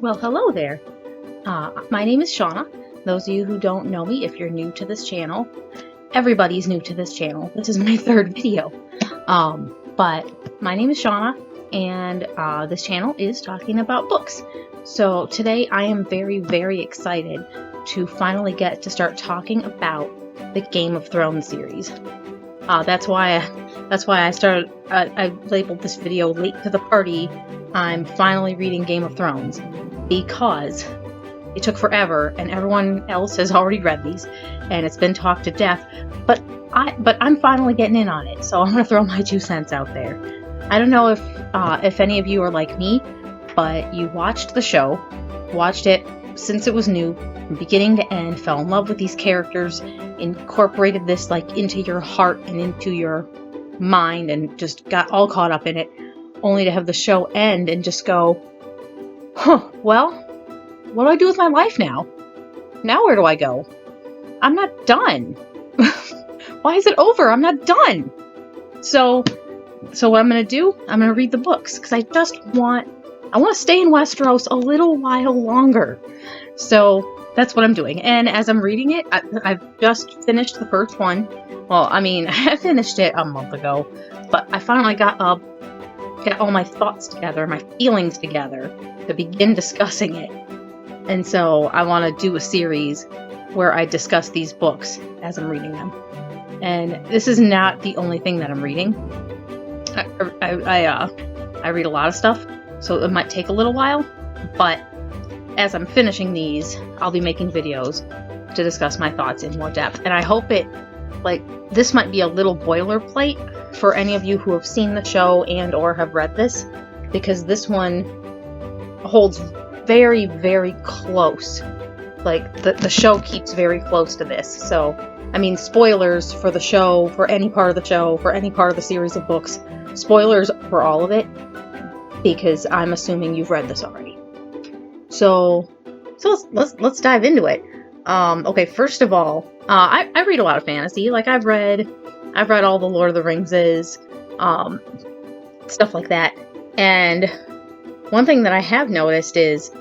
Well, hello there. My name is Shauna. Those of you who don't know me, if you're new to this channel, everybody's new to this channel. This is my third video. But my name is Shauna, and this channel is talking about books. So today I am very, very excited to finally get to start talking about the Game of Thrones series. That's why I started. I labeled this video "Late to the Party." I'm finally reading Game of Thrones because it took forever, and everyone else has already read these, and it's been talked to death. But I'm finally getting in on it, so I'm gonna throw my 2 cents out there. I don't know if any of you are like me, but you watched the show, watched it since it was new, from beginning to end, fell in love with these characters, incorporated this like into your heart and into your mind, and just got all caught up in it, only to have the show end and just go, well, what do I do with my life now? Now where do I go? I'm not done. Why is it over? I'm not done. So what I'm going to do, I'm going to read the books, because I want to stay in Westeros a little while longer. So that's what I'm doing. And as I'm reading it, I've just finished the first one. Well, I mean, I finished it a month ago, but I finally got all my thoughts together, my feelings together, to begin discussing it. And so I want to do a series where I discuss these books as I'm reading them. And this is not the only thing that I'm reading. I read a lot of stuff, so it might take a little while, but as I'm finishing these, I'll be making videos to discuss my thoughts in more depth. And I hope this might be a little boilerplate for any of you who have seen the show and or have read this, because this one holds very, very close. Like, the show keeps very close to this. So, I mean, spoilers for the show, for any part of the show, for any part of the series of books. Spoilers for all of it, because I'm assuming you've read this already. So let's dive into it. Okay, first of all, I read a lot of fantasy. Like, I've read all the Lord of the Ringses, stuff like that. And one thing that I have noticed is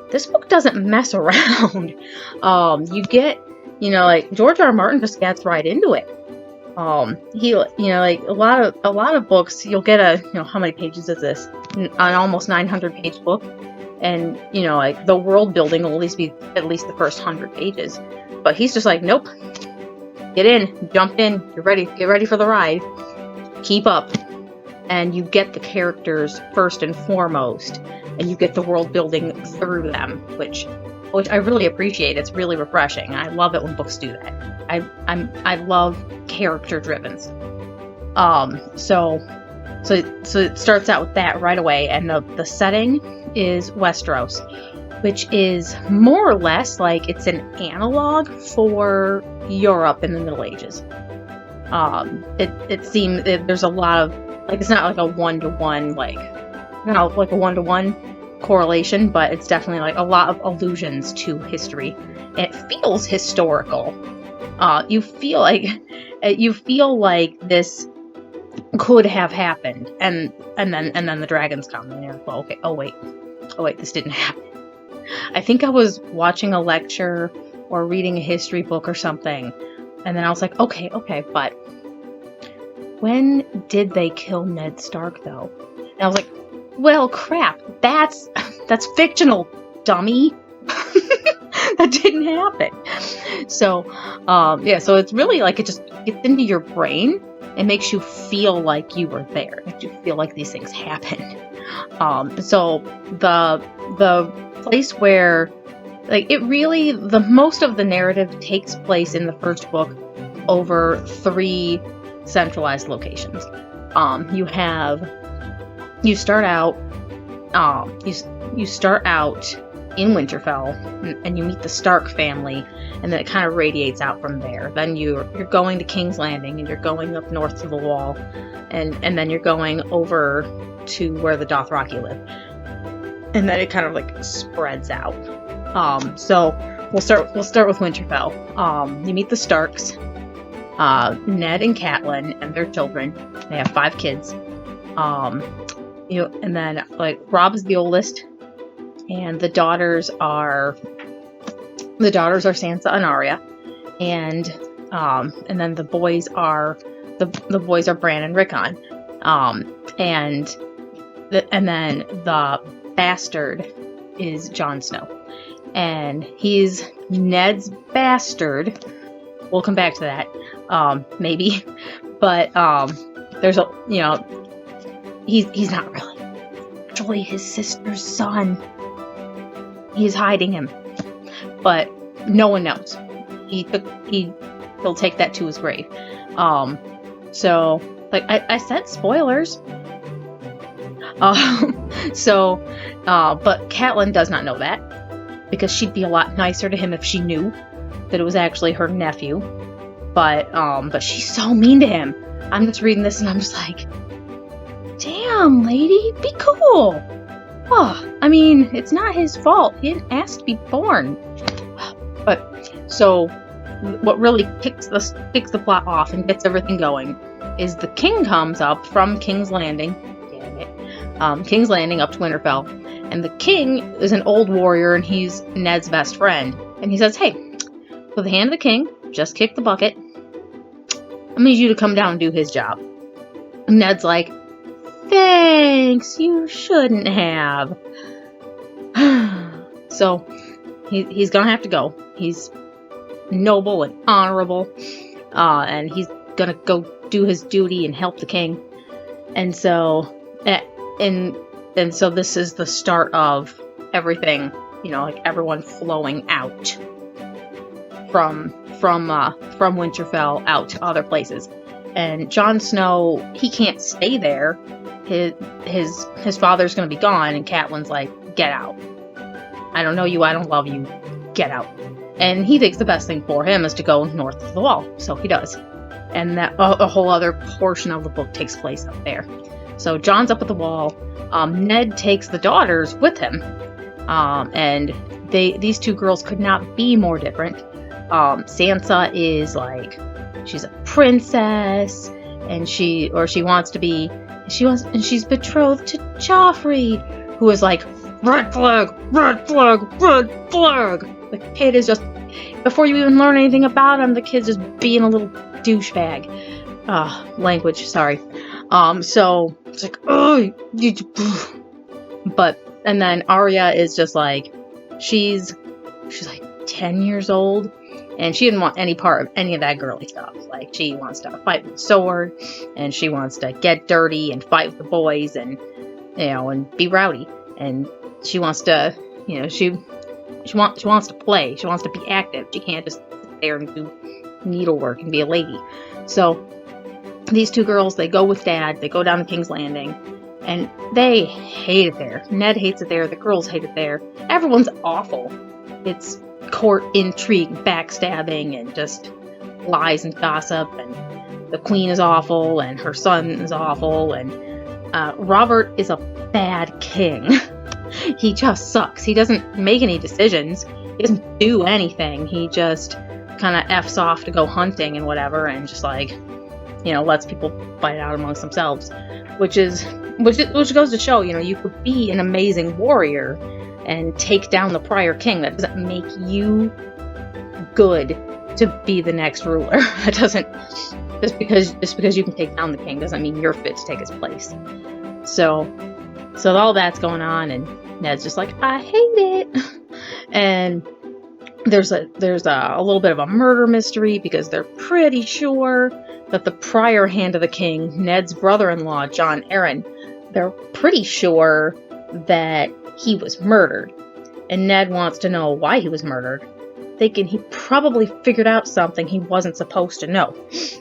this book doesn't mess around. You get, like, George R. R. Martin just gets right into it. He, like a lot of books, you'll get how many pages is this? An almost 900-page book. And, like, the world building will be at least the first 100 pages. But he's just like, nope. Get in, jump in, get ready for the ride. Keep up. And you get the characters first and foremost. And you get the world building through them, which I really appreciate. It's really refreshing. I love it when books do that. I love character driven. So it starts out with that right away, and the setting is Westeros, which is more or less like it's an analog for Europe in the Middle Ages. It seems there's a lot of, like, it's not like a one-to-one, like a one-to-one correlation, but it's definitely like a lot of allusions to history. And it feels historical. You feel like this could have happened, and then the dragons come, and you're like, well, okay, oh wait, this didn't happen. I think I was watching a lecture or reading a history book or something, and then I was like, okay, but when did they kill Ned Stark, though? And I was like, well, crap, that's fictional, dummy. That didn't happen. So, so it's really like it just gets into your brain and makes you feel like you were there. Makes you feel like these things happened. So the place where, like, it really, the most of the narrative takes place in the first book over 3 centralized locations. You start out in Winterfell, and you meet the Stark family, and then it kind of radiates out from there. Then you're going to King's Landing, and you're going up north to the Wall, and then you're going over to where the Dothraki live, and then it kind of like spreads out. So we'll start with Winterfell. You meet the Starks, Ned and Catelyn and their children. They have 5 kids. And then, like, Robb is the oldest. and the daughters are Sansa and Arya, and then the boys are Bran and Rickon, and then the bastard is Jon Snow, and he's Ned's bastard. We'll come back to that, maybe, but there's a he's not really actually his sister's son. He's hiding him, but no one knows. He'll take that to his grave. So like I said, spoilers. But Catelyn does not know that, because she'd be a lot nicer to him if she knew that it was actually her nephew. But she's so mean to him. I'm just reading this and I'm just like, damn, lady, be cool. Oh, I mean, it's not his fault. He didn't ask to be born. But so what really kicks the plot off and gets everything going is the king comes up from King's Landing. Damn it. King's Landing up to Winterfell. And the king is an old warrior, and he's Ned's best friend. And he says, hey, with the hand of the king, just kick the bucket. I need you to come down and do his job. And Ned's like, thanks, you shouldn't have. So he's gonna have to go. He's noble and honorable, and he's gonna go do his duty and help the king. And so so this is the start of everything, like everyone flowing out from Winterfell out to other places. And Jon Snow, he can't stay there. His father's gonna be gone, and Catelyn's like, get out. I don't know you, I don't love you, get out. And he thinks the best thing for him is to go north of the wall, so he does. And that a whole other portion of the book takes place up there. So Jon's up at the wall. Ned takes the daughters with him, and these two girls could not be more different. Sansa is like, she's a princess, and she's betrothed to Joffrey, who is like, red flag, red flag, red flag. The kid is just, before you even learn anything about him, the kid's just being a little douchebag. Language, sorry. So it's like, and then Arya is just like, she's like 10 years old, and she didn't want any part of any of that girly stuff. Like, she wants to fight with a sword, and she wants to get dirty and fight with the boys, and and be rowdy, and she wants to, she wants to play. She wants to be active. She can't just sit there and do needlework and be a lady. So these two girls, they go with Dad. They go down to King's Landing, and they hate it there. Ned hates it there. The girls hate it there. Everyone's awful. It's court intrigue, backstabbing, and just lies and gossip. And the queen is awful, and her son is awful, and Robert is a bad king. He just sucks. He doesn't make any decisions. He doesn't do anything. He just kind of F's off to go hunting and whatever, and just like, lets people fight it out amongst themselves, which goes to show, you could be an amazing warrior and take down the prior king. That doesn't make you good to be the next ruler. That doesn't, just because you can take down the king doesn't mean you're fit to take his place. So all that's going on, and Ned's just like, I hate it. And there's a little bit of a murder mystery, because they're pretty sure that the prior hand of the king, Ned's brother-in-law, Jon Arryn, they're pretty sure that he was murdered. And Ned wants to know why he was murdered, thinking he probably figured out something he wasn't supposed to know.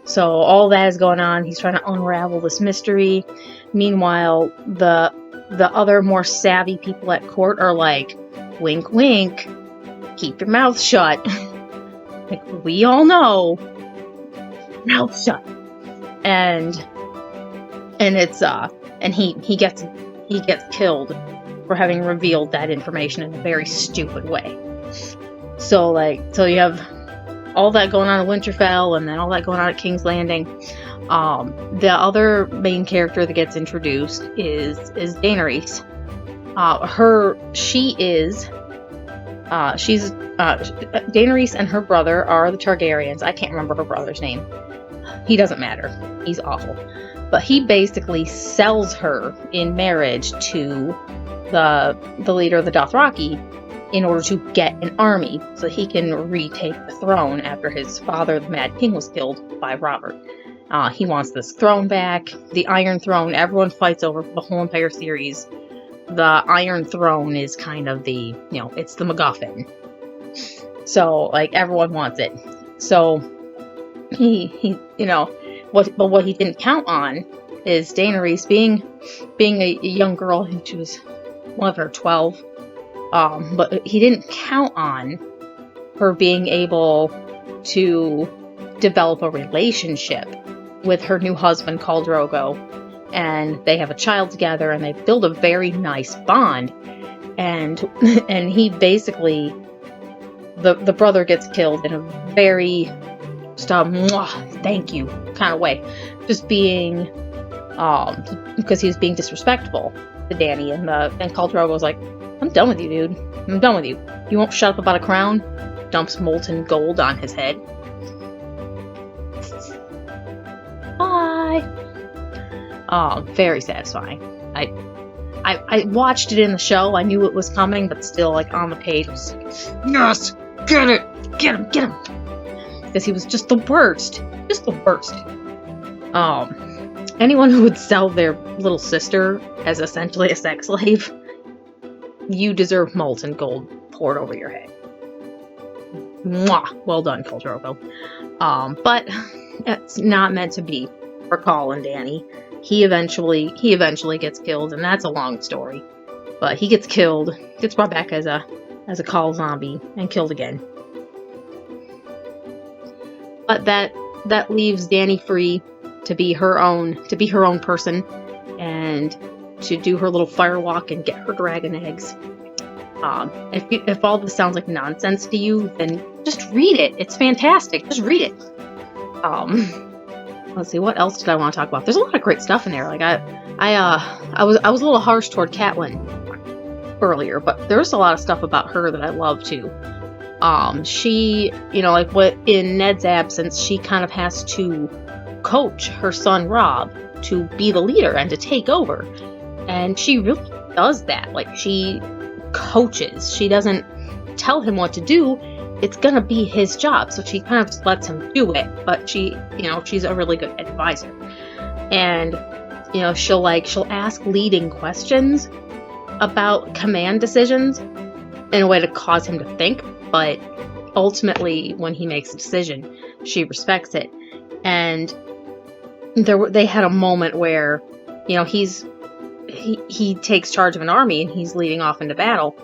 So all that is going on. He's trying to unravel this mystery. Meanwhile, the other more savvy people at court are like, wink, wink, keep your mouth shut. Like, we all know, mouth shut. And it's and he gets killed for having revealed that information in a very stupid way. So you have all that going on at Winterfell, and then all that going on at King's Landing. The other main character that gets introduced is Daenerys. Daenerys and her brother are the Targaryens. I can't remember her brother's name. He doesn't matter. He's awful. But he basically sells her in marriage to the leader of the Dothraki in order to get an army so he can retake the throne after his father, the Mad King, was killed by Robert. He wants this throne back, the Iron Throne. Everyone fights over the whole entire series. The Iron Throne is kind of the, it's the MacGuffin. So, like, everyone wants it. So, what he didn't count on is Daenerys being a young girl. She was 11 or 12. But he didn't count on her being able to develop a relationship with her new husband, Khal Drogo. And they have a child together, and they build a very nice bond. And he basically, the brother gets killed in a very thank you kind of way, just being because he was being disrespectful to Dany, and Khal Drogo was like, I'm done with you, dude. I'm done with you. You won't shut up about a crown? Dumps molten gold on his head. Bye. Very satisfying. I watched it in the show. I knew it was coming, but still, like, on the page, was like, yes, get it, get him. Because he was just the worst. Just the worst. Anyone who would sell their little sister as essentially a sex slave, you deserve molten gold poured over your head. Mwah! Well done, Khal Drogo. But it's not meant to be for Khal and Dany. He eventually gets killed, and that's a long story. But he gets killed, gets brought back as a Khal zombie, and killed again. But that leaves Dany free to be her own person, and to do her little fire walk and get her dragon eggs. If all this sounds like nonsense to you, then just read it. It's fantastic. Just read it. Let's see, what else did I want to talk about? There's a lot of great stuff in there. Like I was a little harsh toward Catelyn earlier, but there's a lot of stuff about her that I love too. She, like what in Ned's absence, she kind of has to coach her son Robb to be the leader and to take over. And she really does that. Like, she coaches. She doesn't tell him what to do. It's gonna be his job. So she kind of just lets him do it. But she's a really good advisor. And, she'll ask leading questions about command decisions in a way to cause him to think. But ultimately, when he makes a decision, she respects it. And they had a moment where, he takes charge of an army and he's leading off into battle,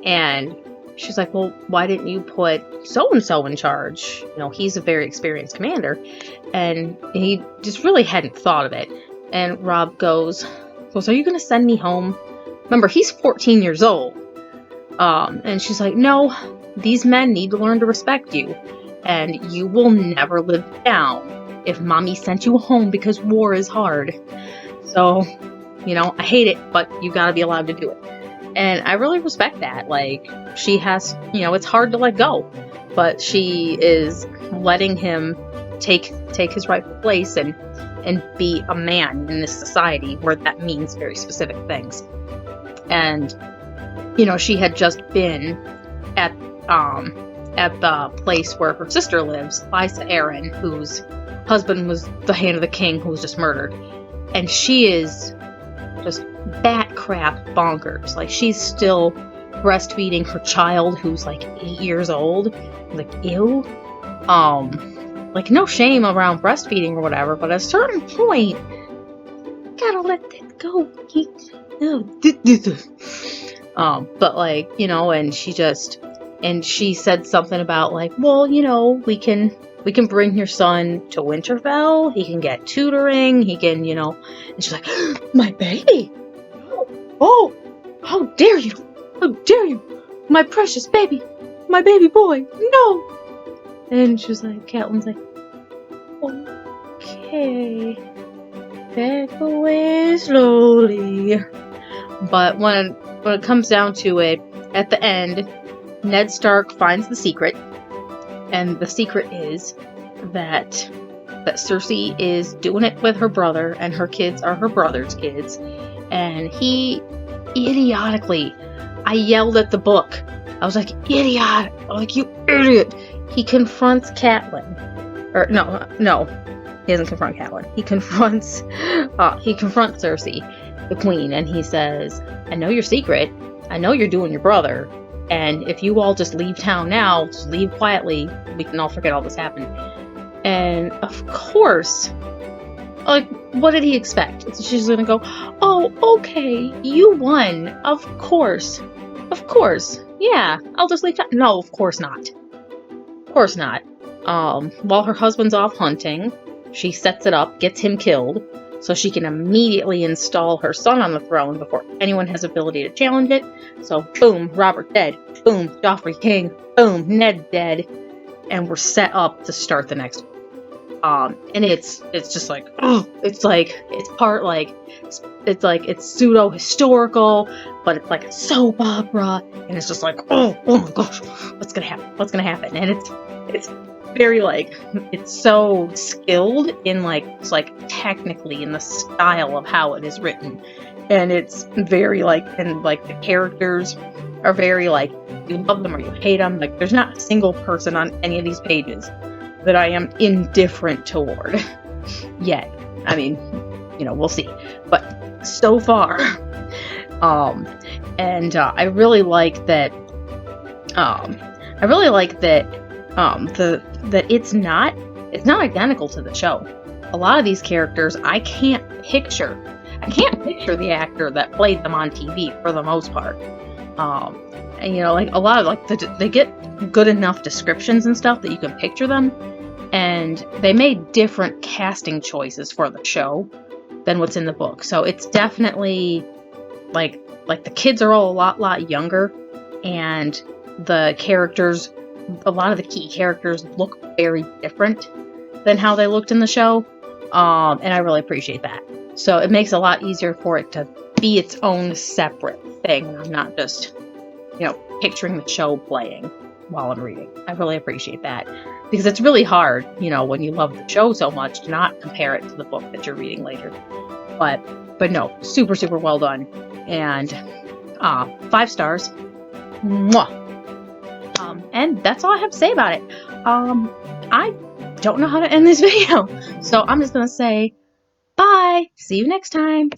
and she's like, well, why didn't you put so-and-so in charge? He's a very experienced commander. And he just really hadn't thought of it. And Robb goes, are you going to send me home? Remember, he's 14 years old. And she's like, no, these men need to learn to respect you. And you will never live down if mommy sent you home because war is hard. So, I hate it, but you gotta be allowed to do it. And I really respect that. Like, she has, it's hard to let go, but she is letting him take his rightful place and be a man in this society where that means very specific things. And, she had just been at the place where her sister lives, Lysa Arryn, whose husband was the Hand of the King, who was just murdered. And she is just bat crap bonkers. Like, she's still breastfeeding her child who's like 8 years old. Like, ew. Like, no shame around breastfeeding or whatever, but at a certain point, gotta let that go. But like, and she said something about like, well, we can bring your son to Winterfell. He can get tutoring. He can, and she's like, my baby. Oh, how dare you? How dare you? My precious baby. My baby boy. No. And she was like, Catelyn's like, okay. Back away slowly. But when when it comes down to it, at the end, Ned Stark finds the secret, and the secret is that Cersei is doing it with her brother, and her kids are her brother's kids, and he idiotically, I yelled at the book. I was like, idiot! I'm like, you idiot! He confronts Catelyn. Or, no, he doesn't confront Catelyn. He confronts Cersei, the queen, and he says, I know your secret. I know you're doing your brother. And if you all just leave town now, just leave quietly, we can all forget all this happened. And, of course, like, what did he expect? She's gonna go, oh, okay, you won. Of course. Yeah, I'll just leave town. No, of course not. Of course not. While her husband's off hunting, she sets it up, gets him killed, so she can immediately install her son on the throne before anyone has ability to challenge it. So, boom, Robert dead. Boom, Joffrey king. Boom, Ned dead. And we're set up to start the next one. And it's just like, oh, it's pseudo historical, but it's like a soap opera, and it's just like, oh my gosh, what's gonna happen? And it's very like, it's so skilled in it's technically in the style of how it is written, and it's very the characters are very you love them or you hate them. There's not a single person on any of these pages that I am indifferent toward yet. I mean, we'll see. But so far, I really like that. That it's not identical to the show. A lot of these characters I can't picture the actor that played them on TV for the most part. And a lot of they get good enough descriptions and stuff that you can picture them. And they made different casting choices for the show than what's in the book. So it's definitely like the kids are all a lot younger, and the characters, a lot of the key characters look very different than how they looked in the show. And I really appreciate that. So it makes it a lot easier for it to be its own separate thing. I'm not just, picturing the show playing while I'm reading. I really appreciate that, because it's really hard, when you love the show so much, to not compare it to the book that you're reading later. But no, super, super well done. And 5 stars. Mwah! And that's all I have to say about it. I don't know how to end this video, so I'm just gonna say bye. See you next time.